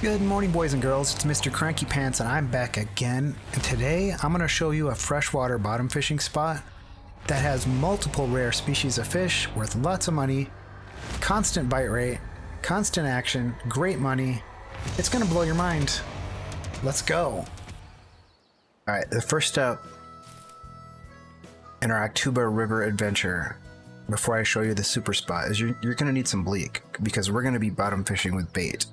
Good morning, boys and girls. It's Mr. Cranky Pants, and I'm back again. And today, I'm going to show you a freshwater bottom fishing spot that has multiple rare species of fish worth lots of money, constant bite rate, constant action, great money. It's going to blow your mind. Let's go. All right, the first step in our Akhtuba River adventure, before I show you the super spot, is you're going to need some bleak, because we're going to be bottom fishing with bait.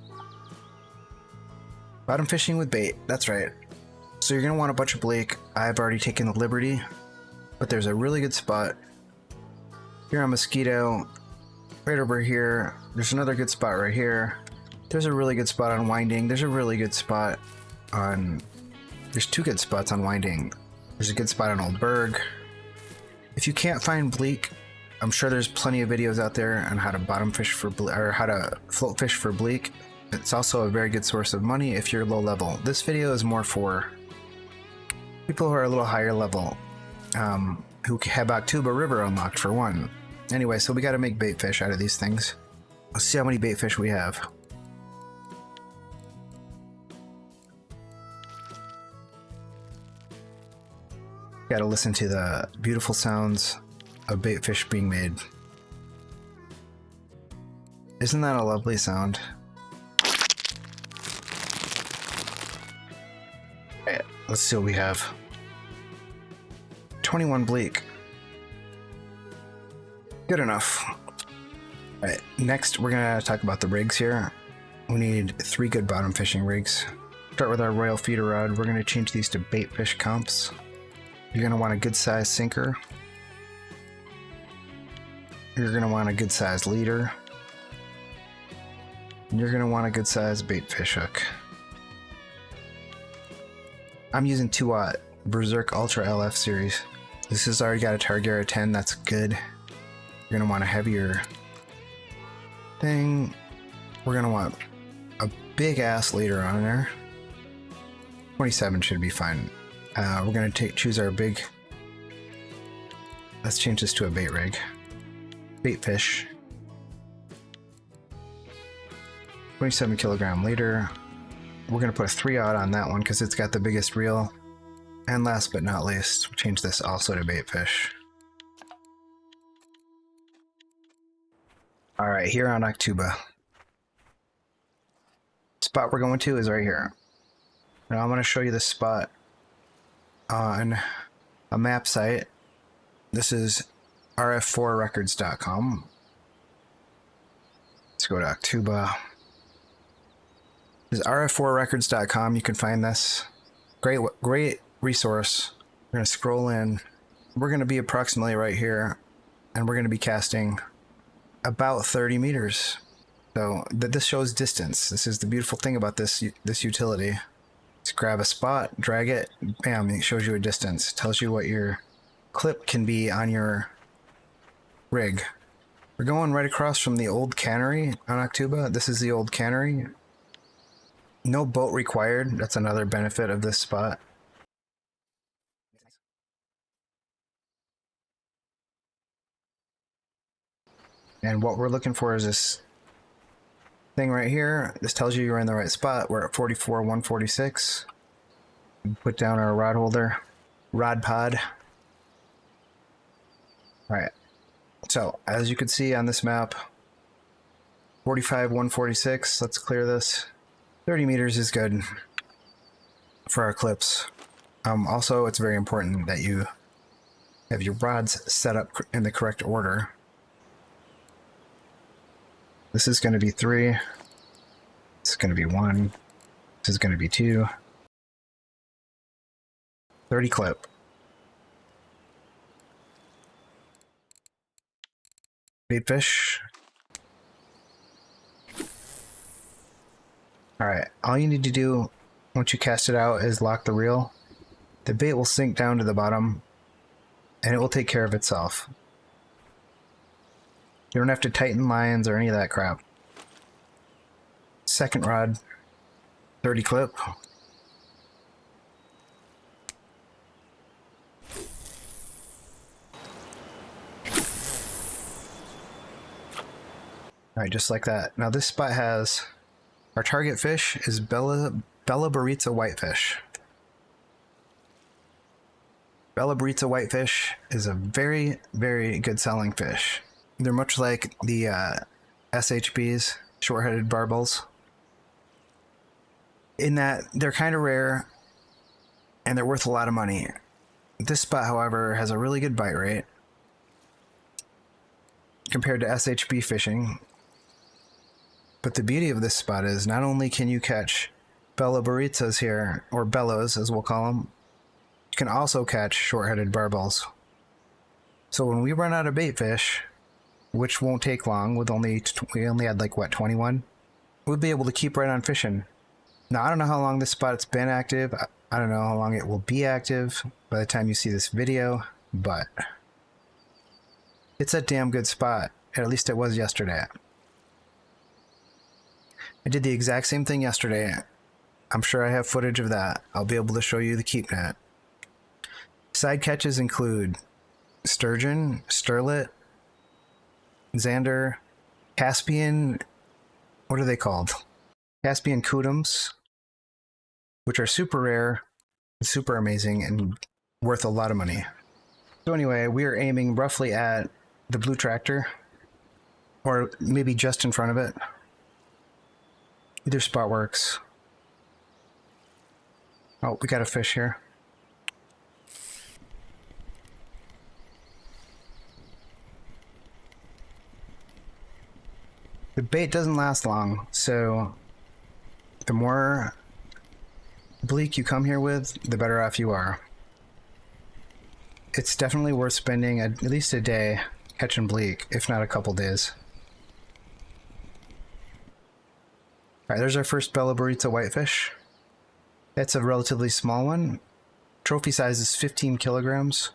Bottom fishing with bait, that's right. So you're going to want a bunch of bleak. I've already taken the liberty, but there's a really good spot here on Mosquito, right over here. There's another good spot right here. There's a really good spot on Winding. There's a really good spot on... There's two good spots on Winding. There's a good spot on Old Berg. If you can't find bleak, I'm sure there's plenty of videos out there on how to bottom fish for bleak, or how to float fish for bleak. It's also a very good source of money if you're low level. This video is more for people who are a little higher level, who have Akhtuba River unlocked for one. Anyway, so we got to make bait fish out of these things. Let's see how many bait fish we have. Got to listen to the beautiful sounds of bait fish being made. Isn't that a lovely sound? Alright, let's see what we have. 21 bleak. Good enough. Alright, next we're gonna talk about the rigs here. We need 3 good bottom fishing rigs. Start with our Royal feeder rod. We're gonna change these to bait fish comps. You're gonna want a good size sinker. You're gonna want a good size leader. And you're gonna want a good size bait fish hook. I'm using 2-aught Berserk Ultra LF series. This has already got a Target 10, that's good. You're gonna want a heavier thing. We're gonna want a big ass leader on there. 27 should be fine. We're gonna choose our big. Let's change this to a bait rig. Bait fish. 27 kilogram leader. We're gonna put a 3-aught on that one because it's got the biggest reel. And last but not least, we'll change this also to bait fish. All right, here on Akhtuba. Spot we're going to is right here. Now I'm gonna show you this spot on a map site. This is RF4records.com. Let's go to Akhtuba. This is RF4records.com. You can find this. Great resource. We're going to scroll in. We're going to be approximately right here, and we're going to be casting about 30 meters. So this shows distance. This is the beautiful thing about this utility. Just grab a spot, drag it, bam, it shows you a distance. It tells you what your clip can be on your rig. We're going right across from the old cannery on Akhtuba. This is the old cannery. No boat required. That's another benefit of this spot. And what we're looking for is this thing right here. This tells you you're in the right spot. We're at 44,146. Put down our rod holder, rod pod. All right. So as you can see on this map, 45,146. Let's clear this. 30 meters is good for our clips. Also, it's very important that you have your rods set up in the correct order. This is going to be 3. This is going to be 1. This is going to be 2. 30 clip. Bait fish. Alright, all you need to do once you cast it out is lock the reel. The bait will sink down to the bottom and it will take care of itself. You don't have to tighten lines or any of that crap. Second rod, 30 clip. Alright, just like that. Now this spot has Our target fish is Belboribitza Whitefish. Belboribitza Whitefish is a very, very good selling fish. They're much like the SHBs, short-headed barbels, in that they're kind of rare and they're worth a lot of money. This spot, however, has a really good bite rate compared to SHB fishing. But the beauty of this spot is not only can you catch Beloribitzas here, or Belos as we'll call them, you can also catch short-headed barbels. So when we run out of bait fish, which won't take long, with we only had like, what, 21? We'll be able to keep right on fishing. Now, I don't know how long this spot's been active. I don't know how long it will be active by the time you see this video, but it's a damn good spot. At least it was yesterday. I did the exact same thing yesterday. I'm sure I have footage of that. I'll be able to show you the keep net. Side catches include sturgeon, sterlet, Zander, Caspian, what are they called? Caspian Kutoms, which are super rare, super amazing, and worth a lot of money. So anyway, we are aiming roughly at the blue tractor, or maybe just in front of it. Either spot works. Oh, we got a fish here. The bait doesn't last long, so the more bleak you come here with, the better off you are. It's definitely worth spending at least a day catching bleak, if not a couple days. Alright, there's our first Belboribitza Whitefish. It's a relatively small one. Trophy size is 15 kilograms.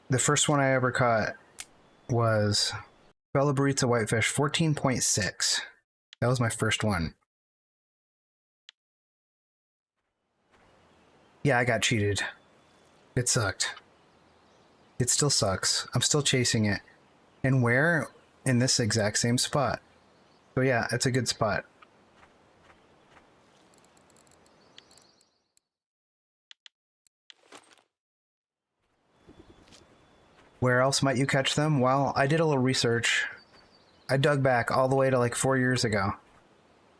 The first one I ever caught was Belboribitza Whitefish 14.6. That was my first one. Yeah, I got cheated. It sucked. It still sucks. I'm still chasing it. And where? In this exact same spot. So yeah, it's a good spot. Where else might you catch them? Well, I did a little research. I dug back all the way to like 4 years ago.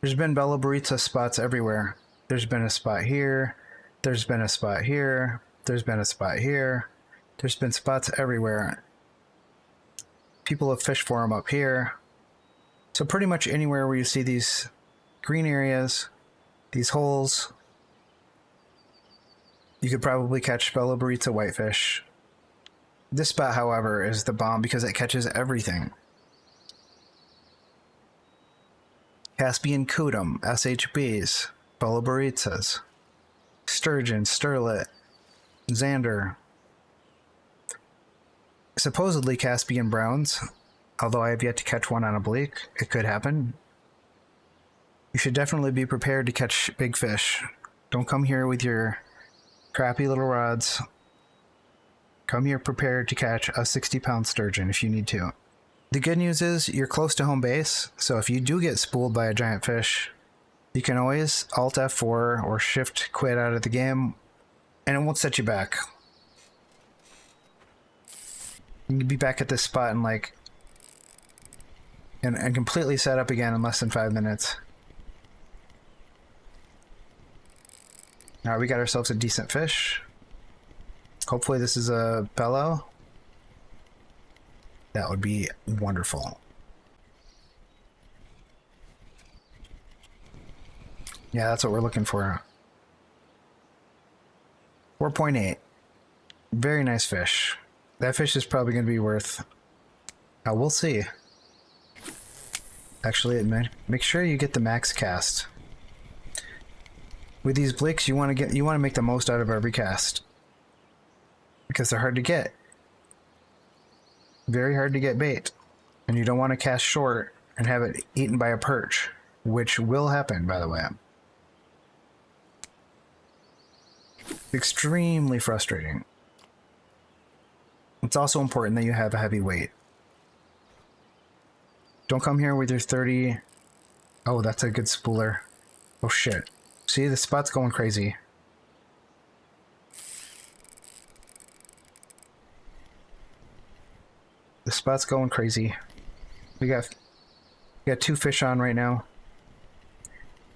There's been Beloribitza spots everywhere. There's been a spot here. There's been a spot here. There's been a spot here. There's been spots everywhere. People have fished for them up here. So pretty much anywhere where you see these green areas, these holes, you could probably catch Belboribitza Whitefish. This spot, however, is the bomb because it catches everything. Caspian Kutom, SHBs, Beloribitzas, sturgeon, sterlet, Zander. Supposedly Caspian Browns, although I have yet to catch one on a bleak. It could happen. You should definitely be prepared to catch big fish. Don't come here with your crappy little rods. Come here prepared to catch a 60-pound sturgeon if you need to. The good news is you're close to home base, so if you do get spooled by a giant fish, you can always Alt F4 or Shift quit out of the game, and it won't set you back. You can be back at this spot in like... and completely set up again in less than 5 minutes. Alright, we got ourselves a decent fish. Hopefully this is a Belo. That would be wonderful. Yeah, that's what we're looking for. 4.8. Very nice fish. That fish is probably going to be worth... we'll see. Actually, make sure you get the max cast. With these blicks, you want to make the most out of every cast. Because they're hard to get. Very hard to get bait. And you don't want to cast short and have it eaten by a perch, which will happen, by the way. Extremely frustrating. It's also important that you have a heavy weight. Don't come here with your 30. Oh, that's a good spooler. Oh shit. See, the spot's going crazy. The spot's going crazy. We got 2 fish on right now.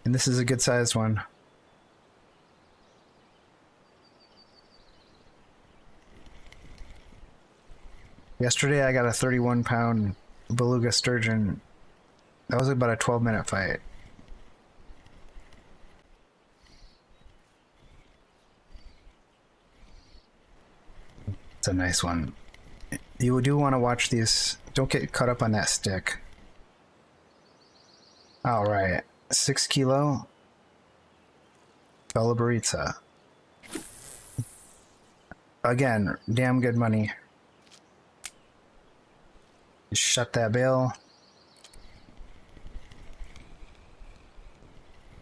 And this is a good sized one. Yesterday I got a 31-pound Beluga sturgeon. That was about a 12-minute fight. It's a nice one. You do want to watch these. Don't get caught up on that stick. Alright. 6 kilo. Belboribitza. Again, damn good money. Just shut that bail.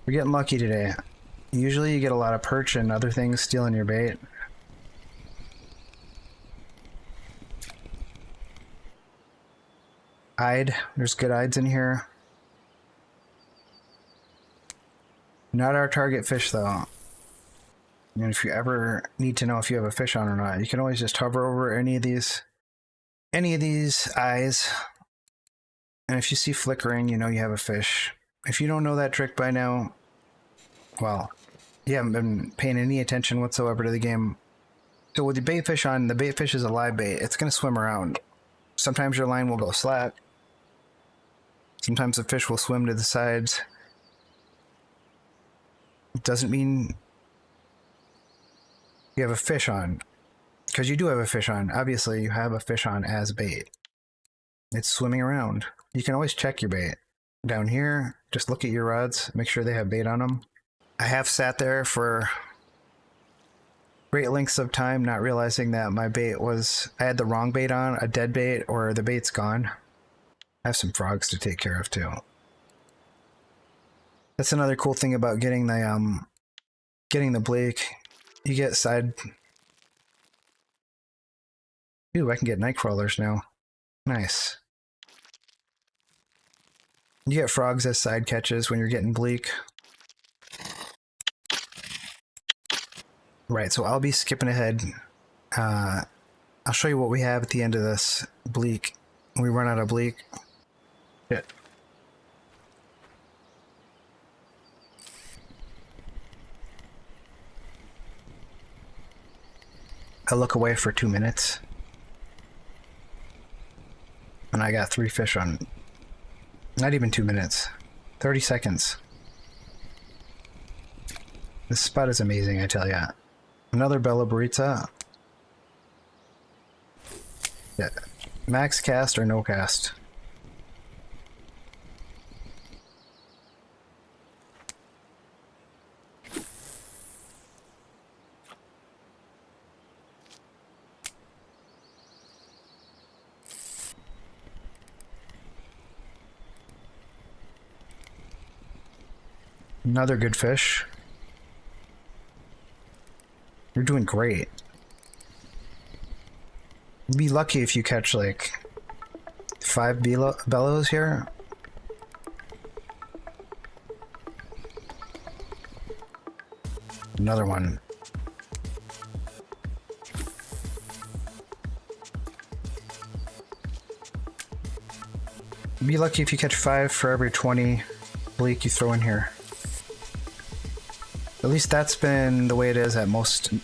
We're getting lucky today. Usually you get a lot of perch and other things stealing your bait. Ide. There's good ides in here. Not our target fish though. And if you ever need to know if you have a fish on or not, you can always just hover over any of these eyes. And if you see flickering, you know you have a fish. If you don't know that trick by now, well, you haven't been paying any attention whatsoever to the game. So with the bait fish on, the bait fish is a live bait. It's going to swim around. Sometimes your line will go slack. Sometimes the fish will swim to the sides. It doesn't mean you have a fish on. Because you do have a fish on. Obviously, you have a fish on as bait. It's swimming around. You can always check your bait. Down here, just look at your rods. Make sure they have bait on them. I have sat there for great lengths of time not realizing that my bait was... I had the wrong bait on, a dead bait, or the bait's gone. I have some frogs to take care of too. That's another cool thing about getting the Blake. You get side... Ooh, I can get night crawlers now. Nice. You get frogs as side catches when you're getting bleak. Right, so I'll be skipping ahead. I'll show you what we have at the end of this bleak. When we run out of bleak. Shit. I look away for 2 minutes. And I got 3 fish on... Not even 2 minutes. 30 seconds. This spot is amazing, I tell ya. Another Beloribitza. Yeah. Max cast or no cast? Another good fish. You're doing great. You'd be lucky if you catch like 5 Belos here. Another one. You'd be lucky if you catch 5 for every 20 bleak you throw in here. At least that's been the way it is at most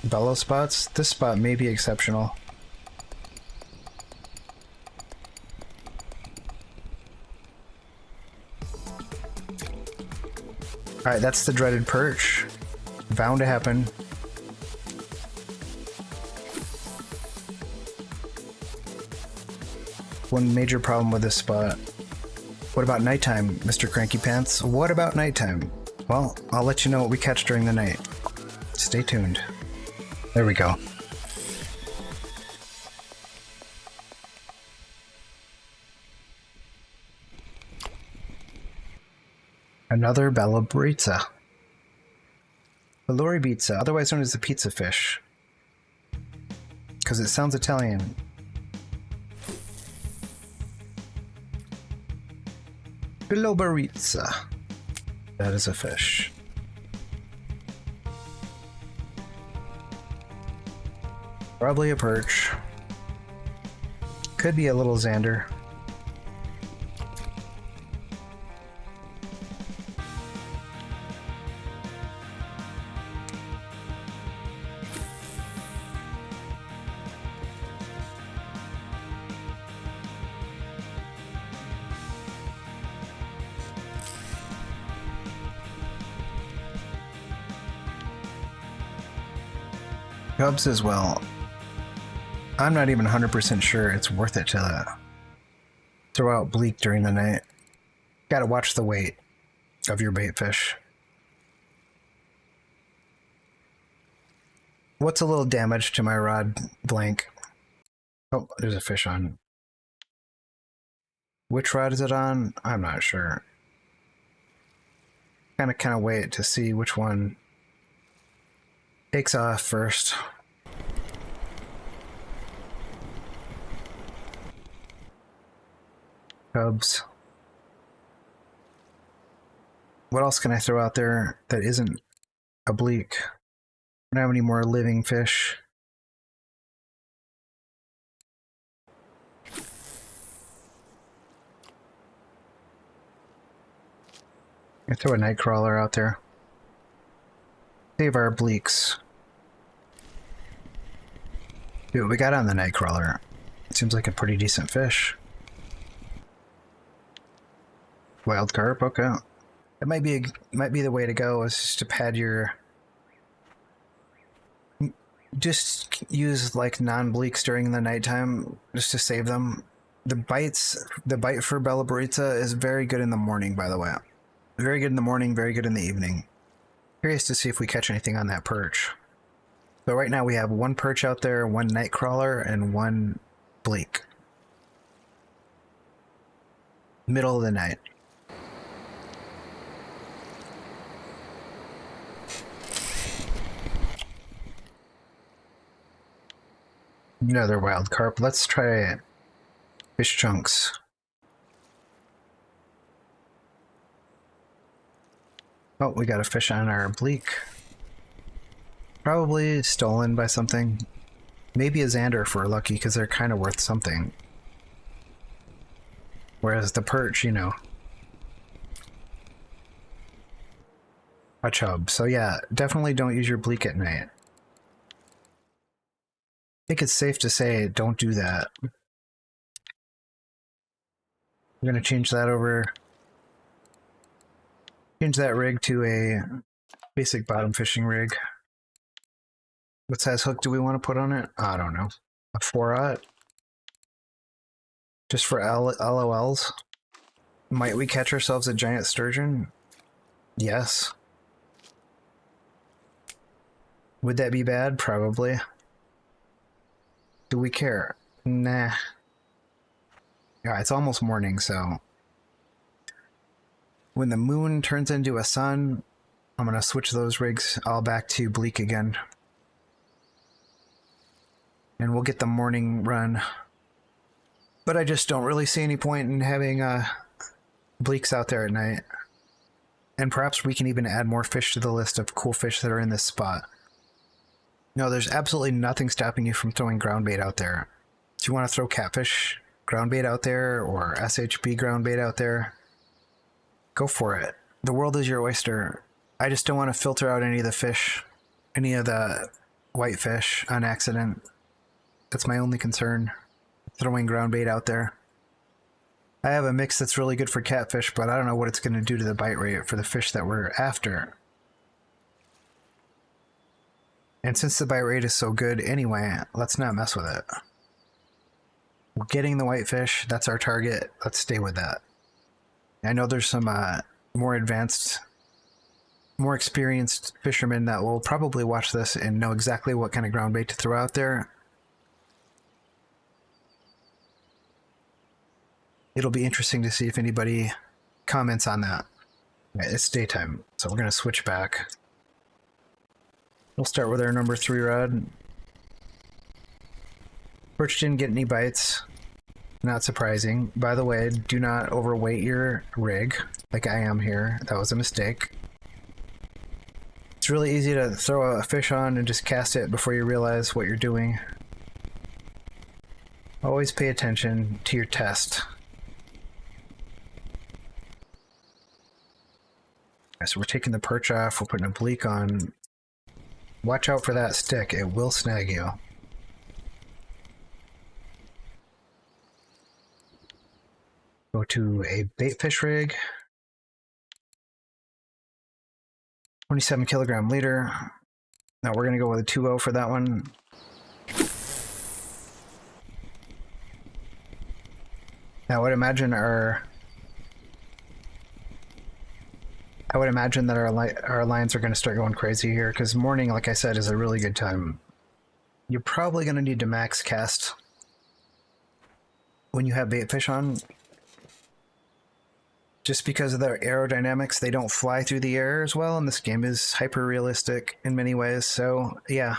Belo spots. This spot may be exceptional. Alright, that's the dreaded perch. Bound to happen. One major problem with this spot. What about nighttime, Mr. Cranky Pants? What about nighttime? Well, I'll let you know what we catch during the night. Stay tuned. There we go. Another Belboribitza. Beloribitza, otherwise known as the pizza fish. Because it sounds Italian. Beloribitza. That is a fish. Probably a perch. Could be a little Zander. Cubs as well. I'm not even 100% sure it's worth it to throw out bleak during the night. Gotta watch the weight of your bait fish. What's a little damage to my rod blank? Oh, there's a fish on. Which rod is it on? I'm not sure. Kind of wait to see which one takes off first. Cubs. What else can I throw out there that isn't a bleak? I don't have any more living fish. I throw a night crawler out there. Save our bleaks. Dude, we got on the night crawler. It seems like a pretty decent fish. Wild carp, okay. It might be the way to go, is just to pad your. Just use like non-bleaks during the nighttime just to save them. The bite for Belboribitza is very good in the morning, by the way. Very good in the morning, very good in the evening. Curious to see if we catch anything on that perch. So right now we have one perch out there, one night crawler, and one bleak. Middle of the night. Another wild carp. Let's try fish chunks. Oh, we got a fish on our bleak. Probably stolen by something. Maybe a Zander if we're lucky, because they're kind of worth something. Whereas the perch, you know, a chub. So yeah, definitely don't use your bleak at night. I think it's safe to say don't do that. I'm going to change that over. Change that rig to a basic bottom fishing rig. What size hook do we want to put on it? I don't know. A 4-aught? Just for LOLs? Might we catch ourselves a giant sturgeon? Yes. Would that be bad? Probably. Do we care? Nah. Yeah, it's almost morning, so when the moon turns into a sun, I'm gonna switch those rigs all back to bleak again. And we'll get the morning run. But I just don't really see any point in having bleaks out there at night. And perhaps we can even add more fish to the list of cool fish that are in this spot. No, there's absolutely nothing stopping you from throwing ground bait out there. If you want to throw catfish ground bait out there or SHB ground bait out there, go for it. The world is your oyster. I just don't want to filter out any of the fish, any of the whitefish on accident. That's my only concern, throwing ground bait out there. I have a mix that's really good for catfish, but I don't know what it's going to do to the bite rate for the fish that we're after. And since the bite rate is so good anyway, let's not mess with it. We're getting the whitefish, that's our target, let's stay with that. I know there's some more advanced, more experienced fishermen that will probably watch this and know exactly what kind of ground bait to throw out there. It'll be interesting to see if anybody comments on that. Right, it's daytime, so we're going to switch back. We'll start with our number 3 rod. Perch didn't get any bites. Not surprising. By the way, do not overweight your rig like I am here. That was a mistake. It's really easy to throw a fish on and just cast it before you realize what you're doing. Always pay attention to your test. Okay, so we're taking the perch off, we're putting a bleak on. Watch out for that stick, it will snag you. Go to a bait fish rig. 27 kilogram leader. Now we're gonna go with a 2-0 for that one. Now I would imagine that our lines are going to start going crazy here, because morning, like I said, is a really good time. You're probably going to need to max cast when you have bait fish on. Just because of their aerodynamics, they don't fly through the air as well, and this game is hyper-realistic in many ways, so yeah.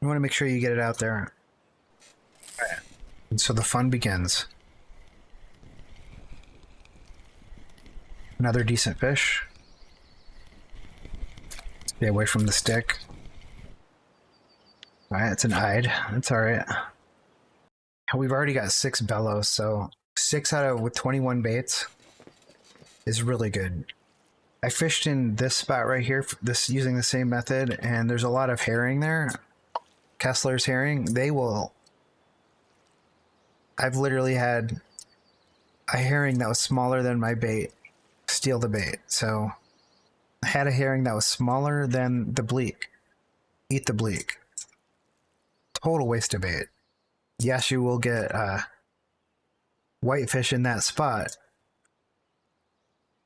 You want to make sure you get it out there. Alright. And so the fun begins. Another decent fish. Stay away from the stick. Alright, it's an eyed. That's alright. We've already got 6 Belos, so 6 out of with 21 baits is really good. I fished in this spot right here, using the same method, and there's a lot of herring there. Kessler's herring. I've literally had a herring that was smaller than my bait steal the bait. So I had a herring that was smaller than the bleak. Eat the bleak. Total waste of bait. Yes, you will get whitefish in that spot,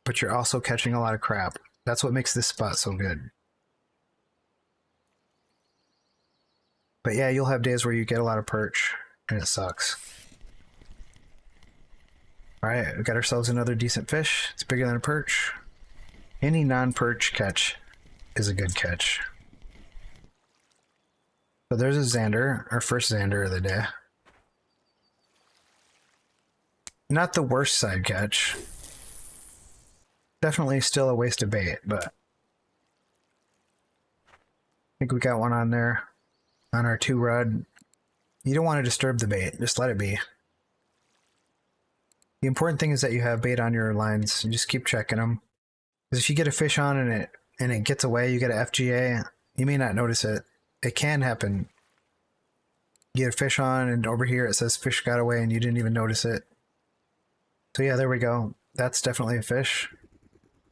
but you're also catching a lot of crap. That's what makes this spot so good. But yeah, you'll have days where you get a lot of perch, and it sucks. Alright, we got ourselves another decent fish. It's bigger than a perch. Any non-perch catch is a good catch. So there's a Zander, our first Zander of the day. Not the worst side catch. Definitely still a waste of bait, but I think we got one on there on our 2 rod. You don't want to disturb the bait, just let it be. The important thing is that you have bait on your lines and just keep checking them. Because if you get a fish on and it gets away, you get an FGA, you may not notice it. It can happen. You get a fish on and over here it says fish got away and you didn't even notice it. So yeah, there we go. That's definitely a fish.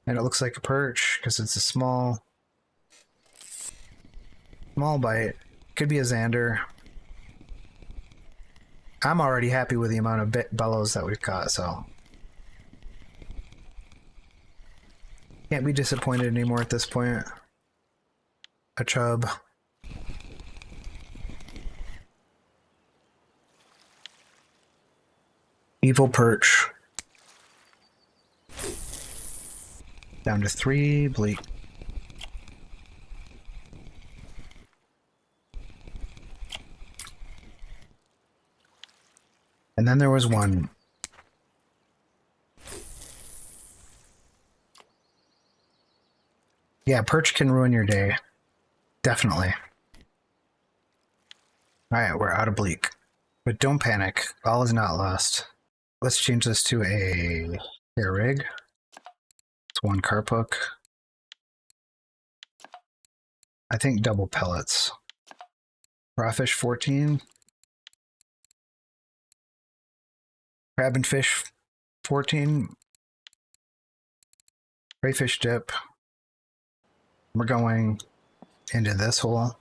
And it looks like a perch because it's a small bite. Could be a Zander. I'm already happy with the amount of Belos that we've caught, so can't be disappointed anymore at this point. A chub. Evil perch. Down to 3 bleak. And then there was one. Yeah, perch can ruin your day. Definitely. Alright, we're out of bleak. But don't panic. All is not lost. Let's change this to a hair rig. It's 1 carp hook. I think double pellets. Crawfish 14. Crab and fish 14. Crayfish dip. We're going into this hole.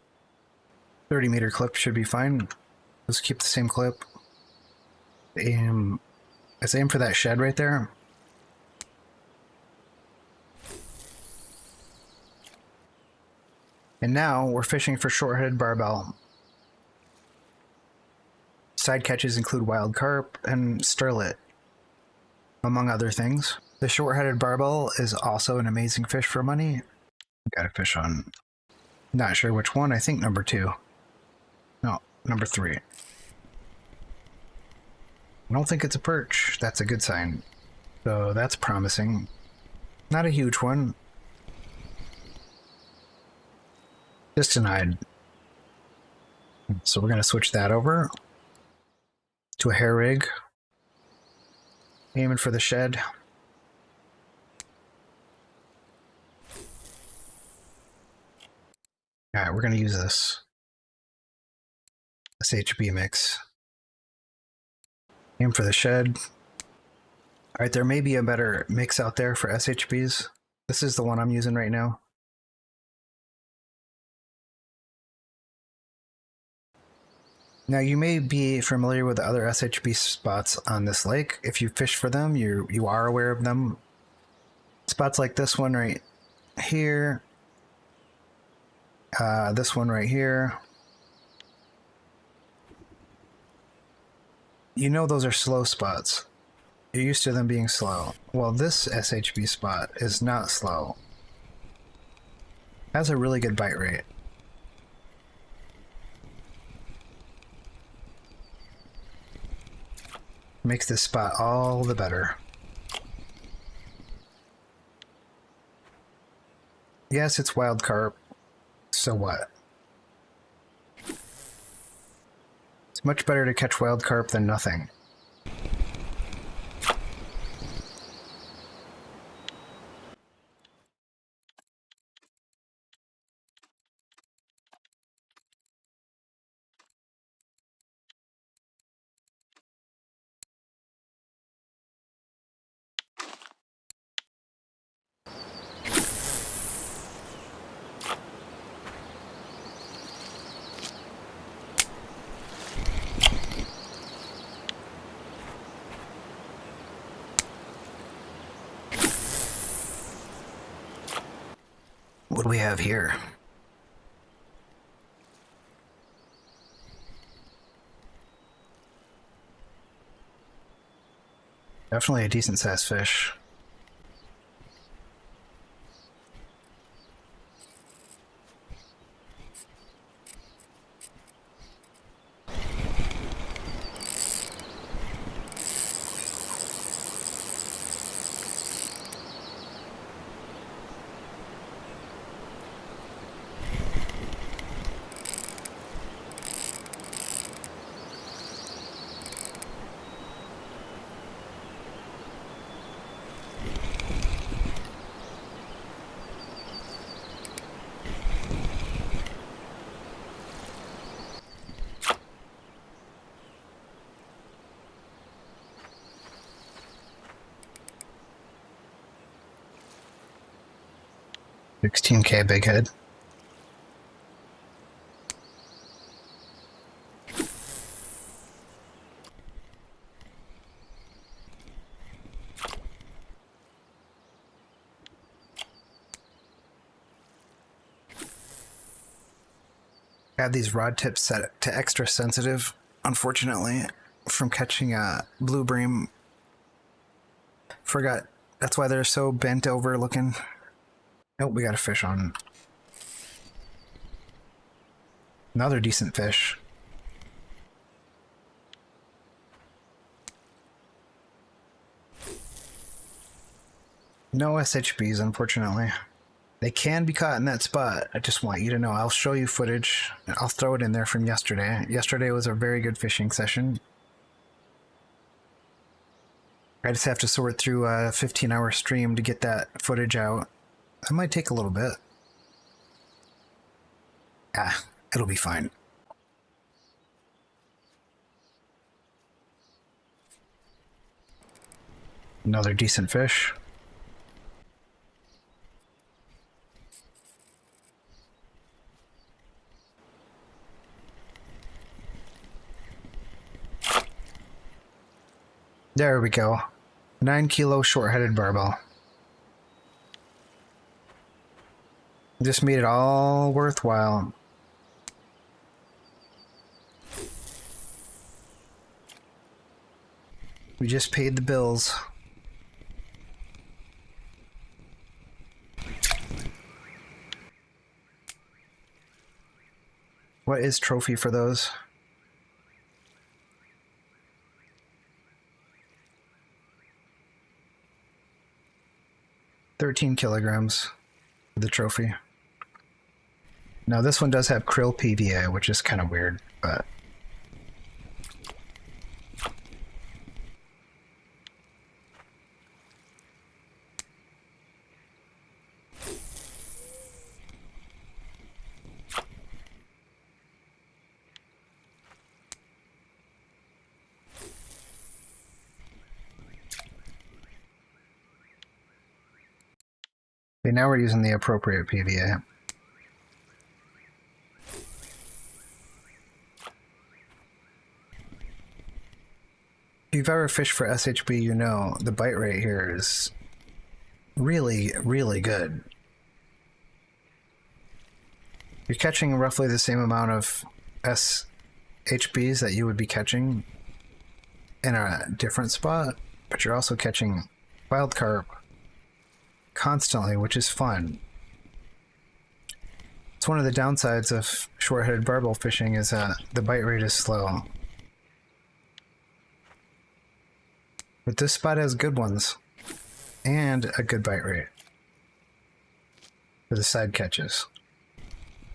30-meter clip should be fine. Let's keep the same clip. Let's aim for that shed right there. And now we're fishing for short-headed barbel. Side catches include wild carp and sterlet, among other things. The short-headed barbel is also an amazing fish for money. Got a fish on, not sure which one, I think number 2. No, number 3. I don't think it's a perch. That's a good sign. So that's promising. Not a huge one. Just denied. So we're going to switch that over to a hair rig. Aiming for the shed. Alright, we're going to use this SHB mix. Aim for the shed. Alright, there may be a better mix out there for SHBs. This is the one I'm using right now. Now, you may be familiar with the other SHB spots on this lake. If you fish for them, you are aware of them. Spots like this one right here. This one right here. You know those are slow spots. You're used to them being slow. Well, this SHB spot is not slow. Has a really good bite rate. Makes this spot all the better. Yes, it's wild carp. So what? It's much better to catch wild carp than nothing. What do we have here? Definitely a decent sized fish. $16K big head. I have these rod tips set to extra sensitive, unfortunately, from catching a blue bream. Forgot. That's why they're so bent over looking. Nope, we got a fish on. Another decent fish. No SHBs, unfortunately. They can be caught in that spot. I just want you to know. I'll show you footage. I'll throw it in there from yesterday. Yesterday was a very good fishing session. I just have to sort through a 15-hour stream to get that footage out. That might take a little bit. Ah, it'll be fine. Another decent fish. There we go. 9-kilo short-headed barbel. Just made it all worthwhile. We just paid the bills. What is trophy for those? 13 kilograms for the trophy. Now this one does have krill PVA, which is kind of weird, but okay, now we're using the appropriate PVA. If you've ever fished for SHB, you know the bite rate here is really, really good. You're catching roughly the same amount of SHBs that you would be catching in a different spot, but you're also catching wild carp constantly, which is fun. It's one of the downsides of short-headed barbel fishing is that the bite rate is slow. But this spot has good ones and a good bite rate for the side catches.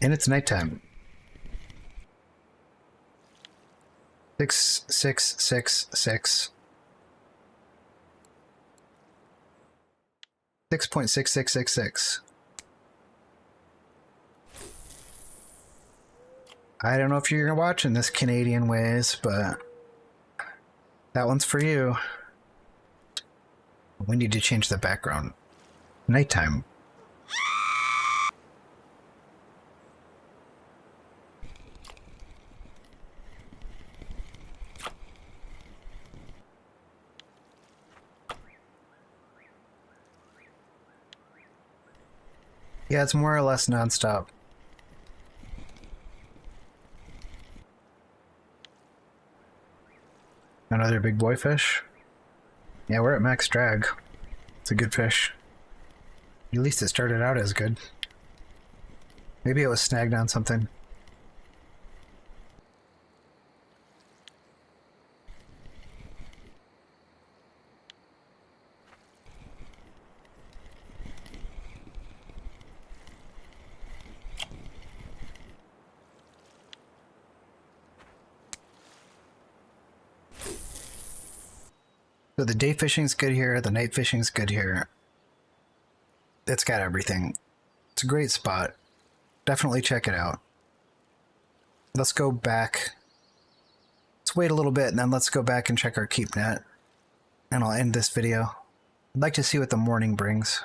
And it's nighttime. 6, 6, 6, 6. 6.6666. I don't know if you're watching this Canadian ways, but that one's for you. We need to change the background. Nighttime. Yeah, it's more or less nonstop. Another big boy fish. Yeah, we're at max drag. It's a good fish. At least it started out as good. Maybe it was snagged on something. So the day fishing's good here, the night fishing's good here. It's got everything. It's a great spot. Definitely check it out. Let's go back. Let's wait a little bit and then let's go back and check our keep net. And I'll end this video. I'd like to see what the morning brings.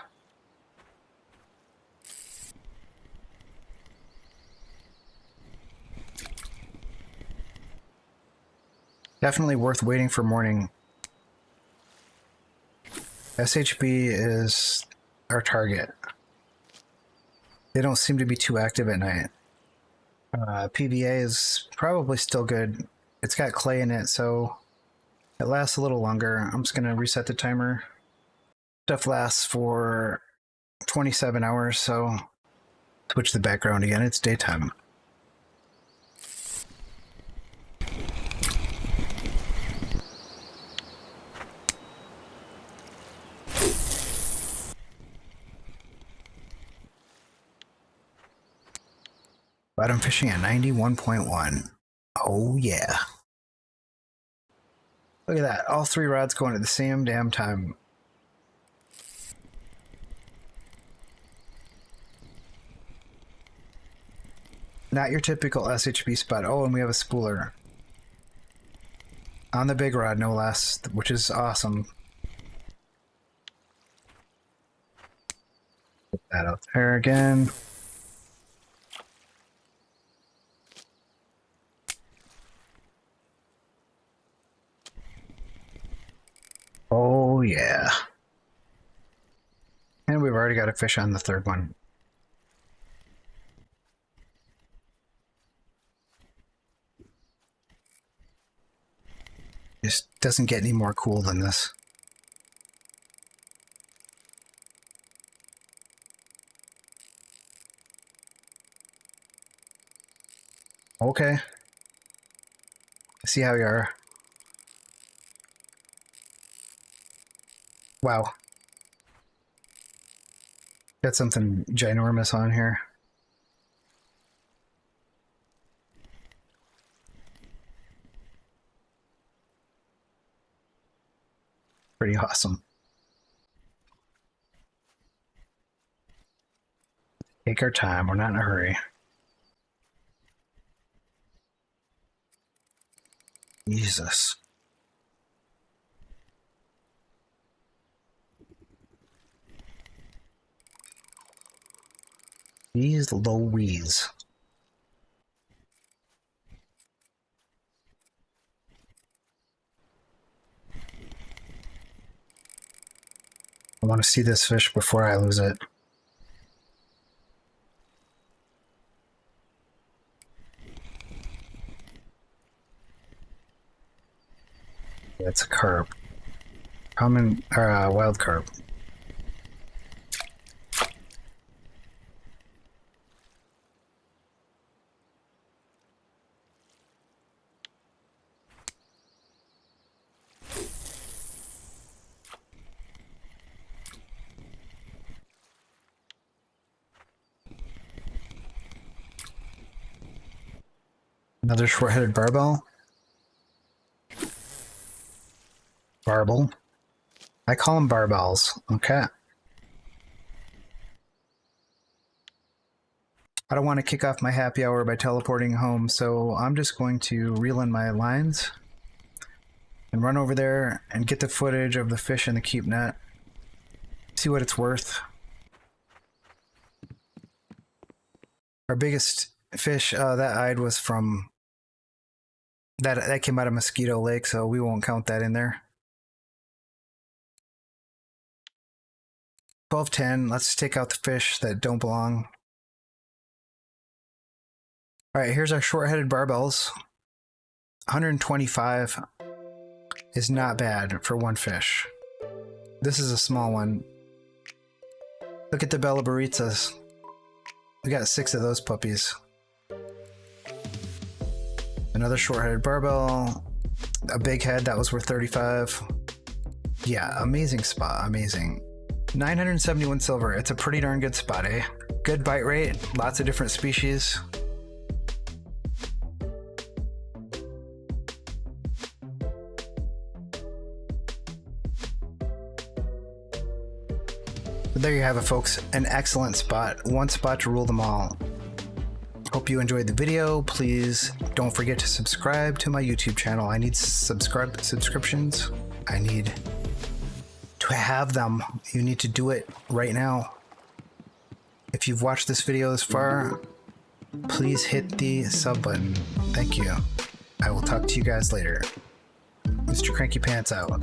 Definitely worth waiting for morning. SHB is our target. They don't seem to be too active at night. PVA is probably still good. It's got clay in it, so it lasts a little longer. I'm just going to reset the timer. Stuff lasts for 27 hours, so switch the background again. It's daytime. Bottom fishing at 91.1. Oh yeah. Look at that. All three rods going at the same damn time. Not your typical SHB spot. Oh, and we have a spooler. On the big rod, no less, which is awesome. Put that out there again. Oh, yeah. And we've already got a fish on the third one. Just doesn't get any more cool than this. Okay. I see how you are. Wow. Got something ginormous on here. Pretty awesome. Take our time, we're not in a hurry. Jesus. Jeez Louise. I want to see this fish before I lose it. Yeah, it's a carp. Common, wild carp. Another short-headed barbel. Barbel. I call them barbels. Okay. I don't want to kick off my happy hour by teleporting home, so I'm just going to reel in my lines and run over there and get the footage of the fish in the keep net. See what it's worth. Our biggest fish that eyed was from that came out of Mosquito Lake, so we won't count that in there. 12-10. Let's take out the fish that don't belong. All right, here's our short-headed barbels. 125 is not bad for one fish. This is a small one. Look at the Beloribitzas. We got 6 of those puppies. Another short-headed barbel. A big head that was worth 35. Yeah, amazing spot, amazing. 971 silver. It's a pretty darn good spot, eh? Good bite rate, lots of different species. There you have it, folks. An excellent spot. One spot to rule them all. Hope you enjoyed the video. Please don't forget to subscribe to my YouTube channel. I need subscriptions. I need to have them. You need to do it right now. If you've watched this video this far, please hit the sub button. Thank you. I will talk to you guys later. Mr. Cranky Pants out.